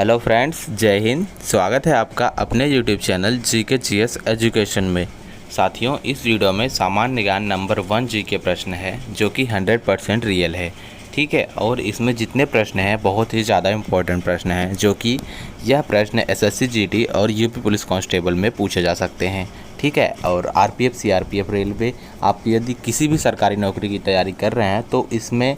Hello friends, जय हिंद। स्वागत है आपका अपने YouTube channel GK GS education में। साथियों, इस वीडियो में सामान्य ज्ञान नंबर 1 जीके प्रश्न है जो कि 100% रियल है। ठीक है, और इसमें जितने प्रश्न हैं बहुत ही ज़्यादा इम्पोर्टेंट प्रश्न हैं, जो कि यह प्रश्न एसएससी जीडी और यूपी पुलिस कांस्टेबल में पूछे जा सकते हैं। ठीक है, और आरपीएफ, सीआरपीएफ, रेलवे, आप यदि किसी भी सरकारी नौकरी की तैयारी कर रहे हैं तो इसमें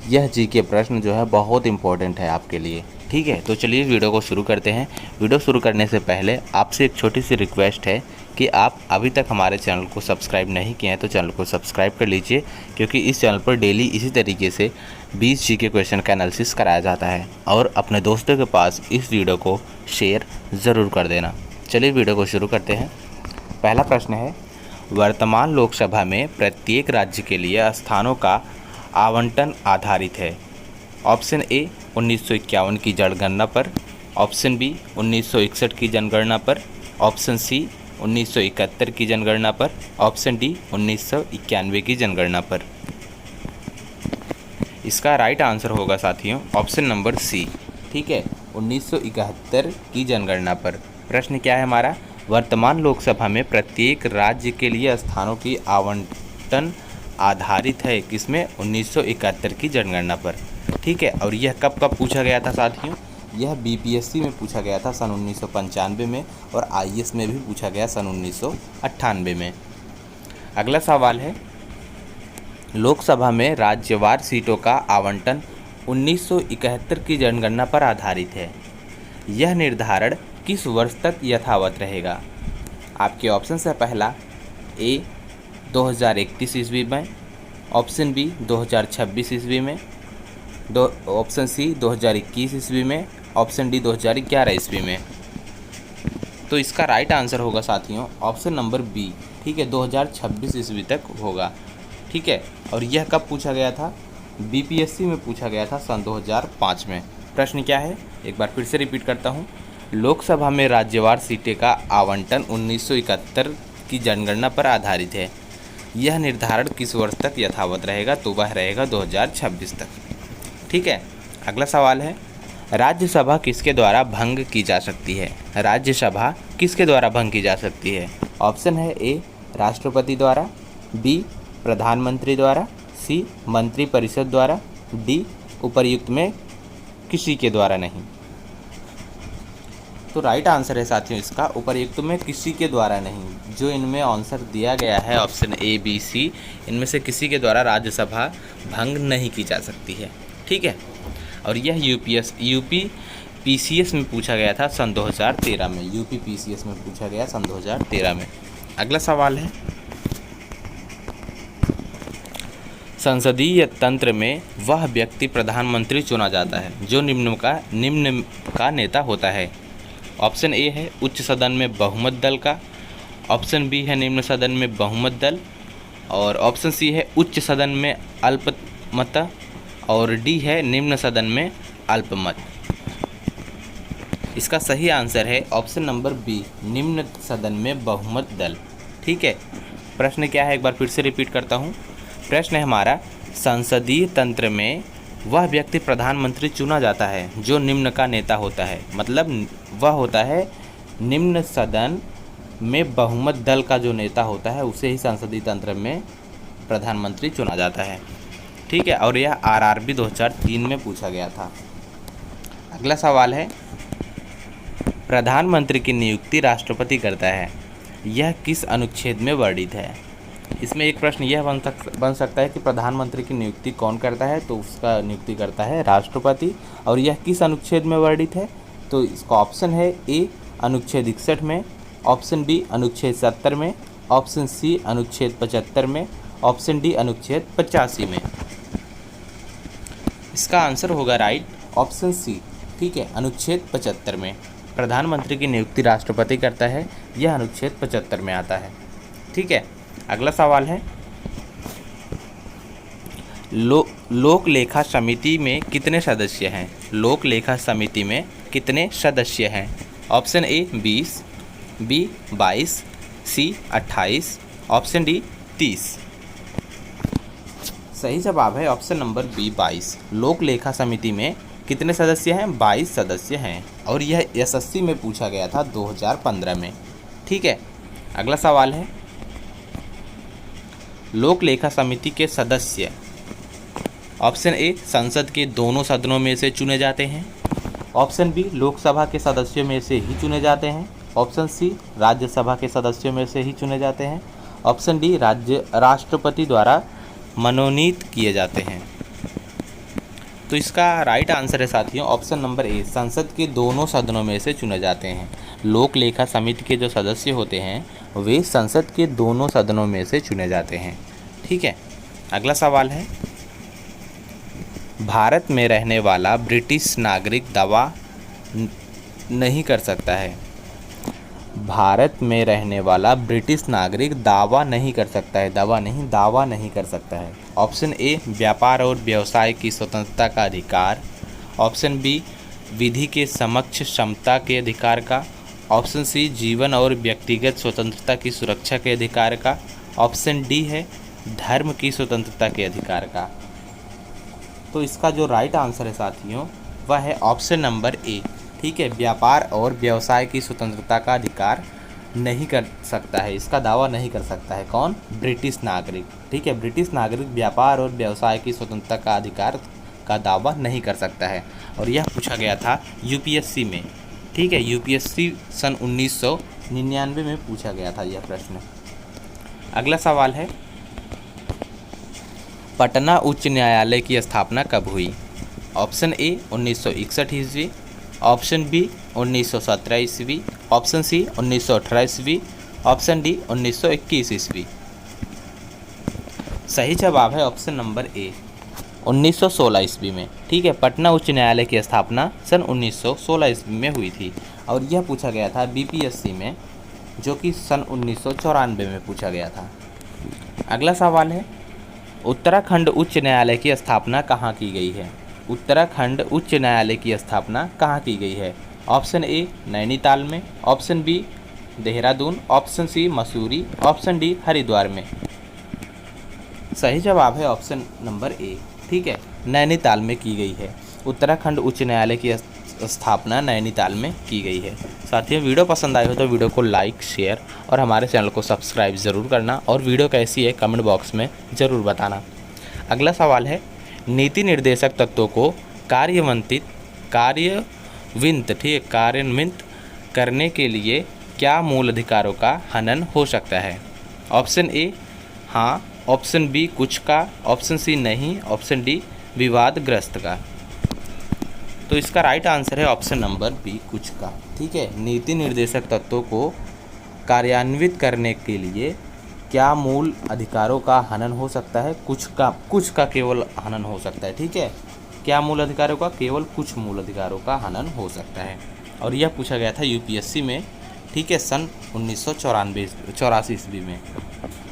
यह जीके प्रश्न जो है बहुत इम्पोर्टेंट है आपके लिए। ठीक है, तो चलिए वीडियो को शुरू करते हैं। वीडियो शुरू करने से पहले आपसे एक छोटी सी रिक्वेस्ट है कि आप अभी तक हमारे चैनल को सब्सक्राइब नहीं किए हैं तो चैनल को सब्सक्राइब कर लीजिए, क्योंकि इस चैनल पर डेली इसी तरीके से 20 जीके क्वेश्चन का एनालिसिस कराया जाता है। और अपने दोस्तों के पास इस वीडियो को शेयर ज़रूर कर देना। चलिए वीडियो को शुरू करते हैं। पहला प्रश्न है, वर्तमान लोकसभा में प्रत्येक राज्य के लिए स्थानों का आवंटन आधारित है। ऑप्शन ए 1951 की जनगणना पर, ऑप्शन बी 1961 की जनगणना पर, ऑप्शन सी 1971 की जनगणना पर, ऑप्शन डी 1991 की जनगणना पर। इसका राइट आंसर होगा साथियों ऑप्शन नंबर सी। ठीक है, 1971 की जनगणना पर। प्रश्न क्या है हमारा, वर्तमान लोकसभा में प्रत्येक राज्य के लिए स्थानों की आवंटन आधारित है किसमें, 1971 की जनगणना पर। ठीक है, और यह कब कब पूछा गया था साथियों, यह बीपीएससी में पूछा गया था सन 1995 में, और आईएएस में भी पूछा गया सन 1998 में। अगला सवाल है, लोकसभा में राज्यवार सीटों का आवंटन 1971 की जनगणना पर आधारित है। यह निर्धारण किस वर्ष तक यथावत रहेगा। आपके ऑप्शन है, पहला ए 2031 ईस्वी में, ऑप्शन बी 2026 ईस्वी में, ऑप्शन सी 2021 ईस्वी में, ऑप्शन डी 2011 ईस्वी में। तो इसका राइट आंसर होगा साथियों ऑप्शन नंबर बी। ठीक है, 2026 ईस्वी तक होगा। ठीक है, और यह कब पूछा गया था, बीपीएससी में पूछा गया था सन 2005 में। प्रश्न क्या है, एक बार फिर से रिपीट करता हूँ। लोकसभा में राज्यवार सीटें का आवंटन 1971 की जनगणना पर आधारित है। यह निर्धारण किस वर्ष तक यथावत रहेगा, तो वह रहेगा 2026 तक। ठीक है, अगला सवाल है, राज्यसभा किसके द्वारा भंग की जा सकती है। राज्यसभा किसके द्वारा भंग की जा सकती है। ऑप्शन है, ए राष्ट्रपति द्वारा, बी प्रधानमंत्री द्वारा, सी मंत्रिपरिषद द्वारा, डी उपर्युक्त में किसी के द्वारा नहीं। तो राइट आंसर है साथियों इसका उपर्युक्त में किसी के द्वारा नहीं। जो इनमें आंसर दिया गया है ऑप्शन ए, बी, सी, इनमें से किसी के द्वारा राज्यसभा भंग नहीं की जा सकती है। ठीक है, और यह यूपी पीसीएस में पूछा गया था सन 2013 में। यूपी पीसीएस में पूछा गया सन 2013 में। अगला सवाल है, संसदीय तंत्र में वह व्यक्ति प्रधानमंत्री चुना जाता है जो निम्न का नेता होता है। ऑप्शन ए है उच्च सदन में बहुमत दल का, ऑप्शन बी है निम्न सदन में बहुमत दल, और ऑप्शन सी है उच्च सदन में अल्पमत, और डी है निम्न सदन में अल्पमत। इसका सही आंसर है ऑप्शन नंबर बी, निम्न सदन में बहुमत दल। ठीक है, प्रश्न क्या है एक बार फिर से रिपीट करता हूँ। प्रश्न है हमारा, संसदीय तंत्र में वह व्यक्ति प्रधानमंत्री चुना जाता है जो निम्न का नेता होता है, मतलब वह होता है निम्न सदन में बहुमत दल का जो नेता होता है उसे ही संसदीय तंत्र में प्रधानमंत्री चुना जाता है। ठीक है, और यह आरआरबी 2003 में पूछा गया था। अगला सवाल है, प्रधानमंत्री की नियुक्ति राष्ट्रपति करता है। यह किस अनुच्छेद में वर्णित है। इसमें एक प्रश्न यह बन सकता है कि प्रधानमंत्री की नियुक्ति कौन करता है, तो उसका नियुक्ति करता है राष्ट्रपति, और यह किस अनुच्छेद में वर्णित है। तो इसका ऑप्शन है, ए अनुच्छेद 61 में, ऑप्शन बी अनुच्छेद 70 में, ऑप्शन सी अनुच्छेद 75 में, ऑप्शन डी अनुच्छेद 85 में। इसका आंसर होगा राइट ऑप्शन सी। ठीक है, अनुच्छेद 75 में प्रधानमंत्री की नियुक्ति राष्ट्रपति करता है, यह अनुच्छेद 75 में आता है। ठीक है, अगला सवाल है, लोक लेखा समिति में कितने सदस्य हैं। लोक लेखा समिति में कितने सदस्य हैं। Option A 20, B 22, C 28, option D 30। सही जवाब है ऑप्शन नंबर बी 22। लोक लेखा समिति में कितने सदस्य हैं? 22 सदस्य हैं और यह एसएससी में पूछा गया था 2015 में। ठीक है, अगला सवाल है, लोक लेखा समिति के सदस्य ऑप्शन ए संसद के दोनों सदनों में से चुने जाते हैं, ऑप्शन बी लोकसभा के सदस्यों में से ही चुने जाते हैं, ऑप्शन सी राज्यसभा के सदस्यों में से ही चुने जाते हैं, ऑप्शन डी राष्ट्रपति द्वारा मनोनीत किए जाते हैं। तो इसका राइट आंसर है साथियों ऑप्शन नंबर ए, संसद के दोनों सदनों में से चुने जाते हैं। लोक लेखा समिति के जो सदस्य होते हैं वे संसद के दोनों सदनों में से चुने जाते हैं। ठीक है, अगला सवाल है, भारत में रहने वाला ब्रिटिश नागरिक दावा नहीं कर सकता है। भारत में रहने वाला ब्रिटिश नागरिक दावा नहीं कर सकता है, दावा नहीं कर सकता है। ऑप्शन ए व्यापार और व्यवसाय की स्वतंत्रता का अधिकार, ऑप्शन बी विधि के समक्ष क्षमता के अधिकार का, ऑप्शन सी जीवन और व्यक्तिगत स्वतंत्रता की सुरक्षा के अधिकार का, ऑप्शन डी है धर्म की स्वतंत्रता के अधिकार का। तो इसका जो राइट आंसर है साथियों वह है ऑप्शन नंबर ए। ठीक है, व्यापार और व्यवसाय की स्वतंत्रता का अधिकार नहीं कर सकता है, इसका दावा नहीं कर सकता है कौन? ब्रिटिश नागरिक। ठीक है, ब्रिटिश नागरिक व्यापार और व्यवसाय की स्वतंत्रता का अधिकार का दावा नहीं कर सकता है और यह पूछा गया था यूपीएससी में। ठीक है, यूपीएससी सन 1999 में पूछा गया था यह प्रश्न। अगला सवाल है, पटना उच्च न्यायालय की स्थापना कब हुई? ऑप्शन ए 1961 ईस्वी, ऑप्शन बी 1917 ईस्वी, ऑप्शन सी 1918 ईस्वी, ऑप्शन डी 1921 ईस्वी। सही जवाब है ऑप्शन नंबर ए 1916 ईस्वी में। ठीक है, पटना उच्च न्यायालय की स्थापना सन 1916 ईस्वी में हुई थी और यह पूछा गया था बीपीएससी में, जो कि सन 1994 में पूछा गया था। अगला सवाल है, उत्तराखंड उच्च न्यायालय की स्थापना कहाँ की गई है? उत्तराखंड उच्च न्यायालय की स्थापना कहाँ की गई है? ऑप्शन ए नैनीताल में, option B Dehradun, option C Mussoorie, option D Haridwar में। सही जवाब है ऑप्शन नंबर ए। ठीक है, नैनीताल में की गई है। उत्तराखंड उच्च न्यायालय की स्थापना नैनीताल में की गई है। साथियों, वीडियो पसंद आई हो तो वीडियो को लाइक, शेयर और हमारे चैनल को सब्सक्राइब ज़रूर करना और वीडियो कैसी है कमेंट बॉक्स में ज़रूर बताना। अगला सवाल है, नीति निर्देशक तत्वों को कार्यान्वित करने के लिए क्या मूल अधिकारों का हनन हो सकता है? ऑप्शन ए हाँ, ऑप्शन बी कुछ का, ऑप्शन सी नहीं, ऑप्शन डी विवादग्रस्त का। तो इसका राइट आंसर है ऑप्शन नंबर बी कुछ का। ठीक है, नीति निर्देशक तत्वों को कार्यान्वित करने के लिए क्या मूल अधिकारों का हनन हो सकता है? कुछ का केवल हनन हो सकता है। ठीक है, क्या मूल अधिकारों का? केवल कुछ मूल अधिकारों का हनन हो सकता है और यह पूछा गया था यूपीएससी में। ठीक है, सन 1984 ईस्वी में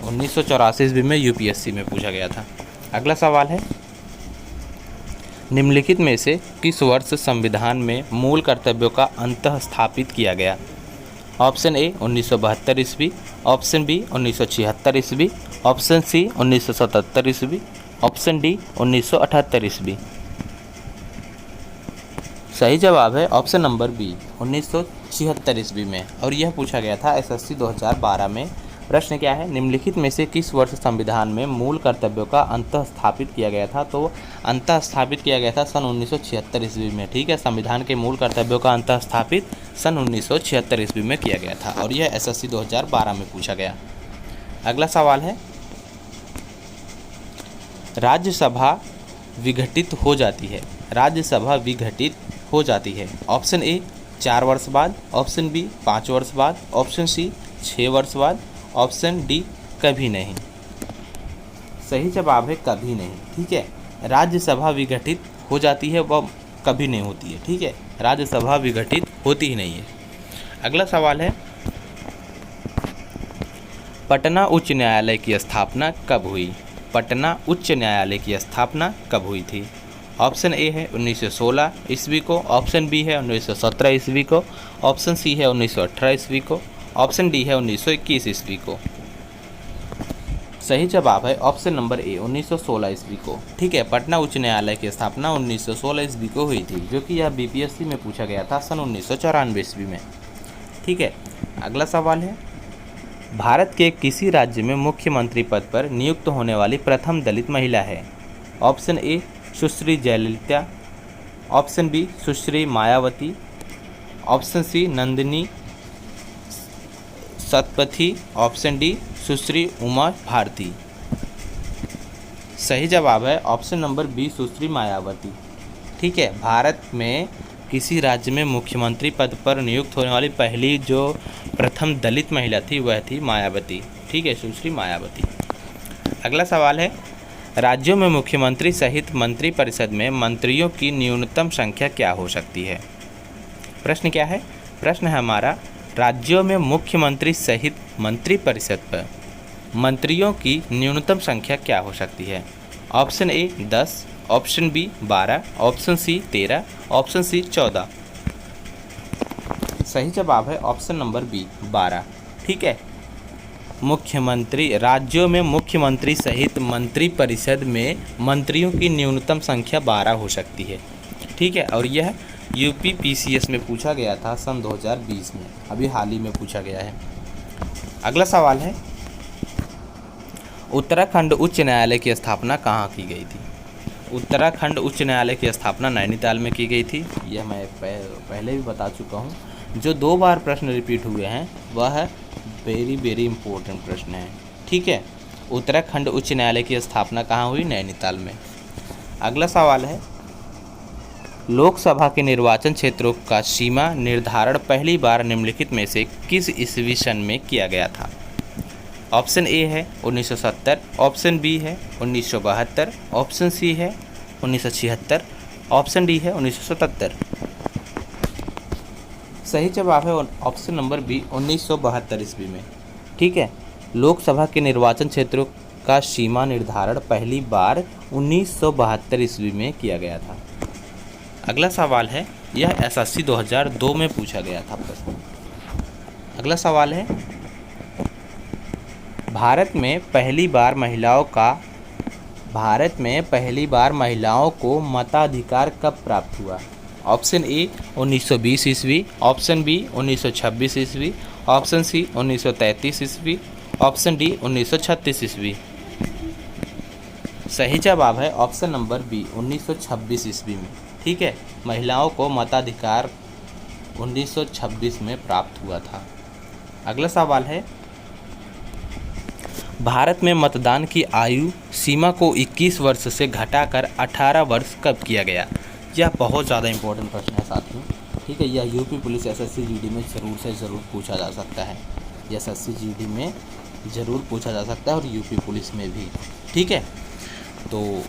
1984 ईस्वी में यूपीएससी में पूछा गया था। अगला सवाल है, निम्नलिखित में से किस वर्ष संविधान में मूल कर्तव्यों का अंतः स्थापित किया गया? ऑप्शन ए 1972 ईस्वी, ऑप्शन बी 1976 ईस्वी, ऑप्शन सी 1977 ईस्वी, ऑप्शन डी 1978 ईस्वी। सही जवाब है ऑप्शन नंबर बी 1976 ईस्वी में और यह पूछा गया था एसएससी 2012 में। प्रश्न क्या है, निम्नलिखित में से किस वर्ष संविधान में मूल कर्तव्यों का अंतः स्थापित किया गया था? तो अंतः स्थापित किया गया था सन 1976 ईस्वी में। ठीक है, संविधान के मूल कर्तव्यों का अंतः स्थापित सन 1976 ईस्वी में किया गया था और यह एसएससी 2012 में पूछा गया। अगला सवाल है, राज्यसभा विघटित हो जाती है। राज्यसभा विघटित हो जाती है। ऑप्शन ए 4 वर्ष बाद, ऑप्शन बी 5 वर्ष बाद, ऑप्शन सी 6 वर्ष बाद, ऑप्शन डी कभी नहीं। सही जवाब है कभी नहीं। ठीक है, राज्यसभा विघटित हो जाती है, वह कभी नहीं होती है। ठीक है, राज्यसभा विघटित होती ही नहीं है। अगला सवाल है, पटना उच्च न्यायालय की स्थापना कब हुई? पटना उच्च न्यायालय की स्थापना कब हुई थी? ऑप्शन ए है 1916 ईस्वी को, ऑप्शन बी है 1917 ईस्वी को, ऑप्शन सी है 1918 ईस्वी को, ऑप्शन डी है 1921 ईस्वी को। सही जवाब है ऑप्शन नंबर ए 1916 ईस्वी को। ठीक है, पटना उच्च न्यायालय की स्थापना 1916 ईस्वी को हुई थी, जो कि यह बीपीएससी में पूछा गया था सन 1994 ईस्वी में। ठीक है, अगला सवाल है, भारत के किसी राज्य में मुख्यमंत्री पद पर नियुक्त होने वाली प्रथम दलित महिला है? Option A Sushri Jayalalithaa, option B Sushri Mayawati, option C Nandini Satpathy, option D Sushri Uma Bharti. सही जवाब है option number B Sushri Mayawati. ठीक है, भारत में किसी राज्य में मुख्यमंत्री पद पर नियुक्त होने वाली पहली जो प्रथम दलित महिला थी वह थी मायावती। ठीक है, सुश्री मायावती। अगला सवाल है, राज्यों में मुख्यमंत्री सहित मंत्रिपरिषद में मंत्रियों की न्यूनतम संख्या क्या हो सकती है? प्रश्न क्या है? प्रश्न है हमारा, राज्यों में मुख्यमंत्री सहित मंत्रिपरिषद पर मंत्रियों की न्यूनतम संख्या क्या हो सकती है? Option A 10, option B 12, option C 13, option C 14। सही जवाब है ऑप्शन नंबर बी 12। ठीक है, मुख्यमंत्री राज्यों में मुख्यमंत्री सहित मंत्रिपरिषद में मंत्रियों की न्यूनतम संख्या 12 हो सकती है। ठीक है, और यह यूपी पीसीएस में पूछा गया था सन 2020 में, अभी हाल ही में पूछा गया है। अगला सवाल है, उत्तराखंड उच्च न्यायालय की स्थापना कहाँ की गई थी? उत्तराखंड उच्च न्यायालय की स्थापना नैनीताल में की गई थी। यह मैं पहले भी बता चुका हूँ। जो 2 बार प्रश्न रिपीट हुए हैं वह वेरी वेरी इंपॉर्टेंट प्रश्न है। ठीक है, उत्तराखंड उच्च न्यायालय की स्थापना कहाँ हुई? नैनीताल में। अगला सवाल है, लोकसभा के निर्वाचन क्षेत्रों का सीमा निर्धारण पहली बार निम्नलिखित में से किस ईस्वी सन में किया गया था? ऑप्शन ए है 1970, ऑप्शन बी है 1972, ऑप्शन सी है 1976, ऑप्शन डी है 1977। सही जवाब है ऑप्शन नंबर बी 1972 ईस्वी में। ठीक है, लोकसभा के निर्वाचन क्षेत्रों का सीमा निर्धारण पहली बार 1972 ईस्वी में किया गया था। अगला सवाल है, यह एसएससी 2002 में पूछा गया था प्रश्न। अगला सवाल है, भारत में पहली बार महिलाओं को मताधिकार कब प्राप्त हुआ? ऑप्शन ए 1920 ईस्वी, ऑप्शन बी 1926 ईस्वी, ऑप्शन सी 1933 ईस्वी, ऑप्शन डी 1936 ईस्वी। सही जवाब है ऑप्शन नंबर बी 1926 ईस्वी में। ठीक है, महिलाओं को मताधिकार 1926 में प्राप्त हुआ था। अगला सवाल है, भारत में मतदान की आयु सीमा को 21 वर्ष से घटाकर 18 वर्ष कब किया गया? यह बहुत ज़्यादा इंपॉर्टेंट प्रश्न है साथियों। ठीक है, यह यूपी पुलिस एसएससी जीडी में ज़रूर से ज़रूर पूछा जा सकता है। एसएससी जीडी में ज़रूर पूछा जा सकता है और यूपी पुलिस में भी। ठीक है, तो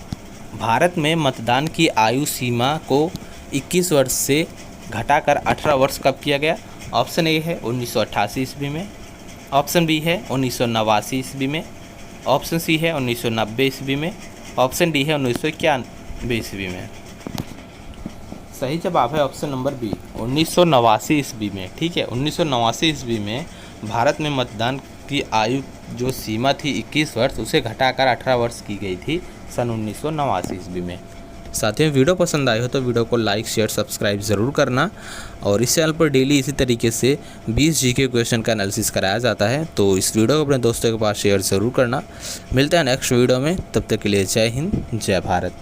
भारत में मतदान की आयु सीमा को 21 वर्ष से घटाकर 18 वर्ष कब किया गया? ऑप्शन ए है 1988 ईस्वी में, ऑप्शन बी है 1989 ईस्वी में, ऑप्शन सी है 1990 ईस्वी में, ऑप्शन डी है 1991 ईस्वी में। सही जवाब है ऑप्शन नंबर बी 1989 ईस्वी में। ठीक है, 1989 ईस्वी में भारत में मतदान की आयु जो सीमा थी 21 वर्ष उसे घटाकर 18 वर्ष की गई थी सन 1989 ईस्वी में। साथियों, वीडियो पसंद आई हो तो वीडियो को लाइक शेयर सब्सक्राइब ज़रूर करना, और इस चैनल पर डेली इसी तरीके से 20 जीके क्वेश्चन का एनालिसिस कराया जाता है, तो इस वीडियो को अपने दोस्तों के पास शेयर ज़रूर करना। मिलते हैं नेक्स्ट वीडियो में, तब तक के लिए जय हिंद जय भारत।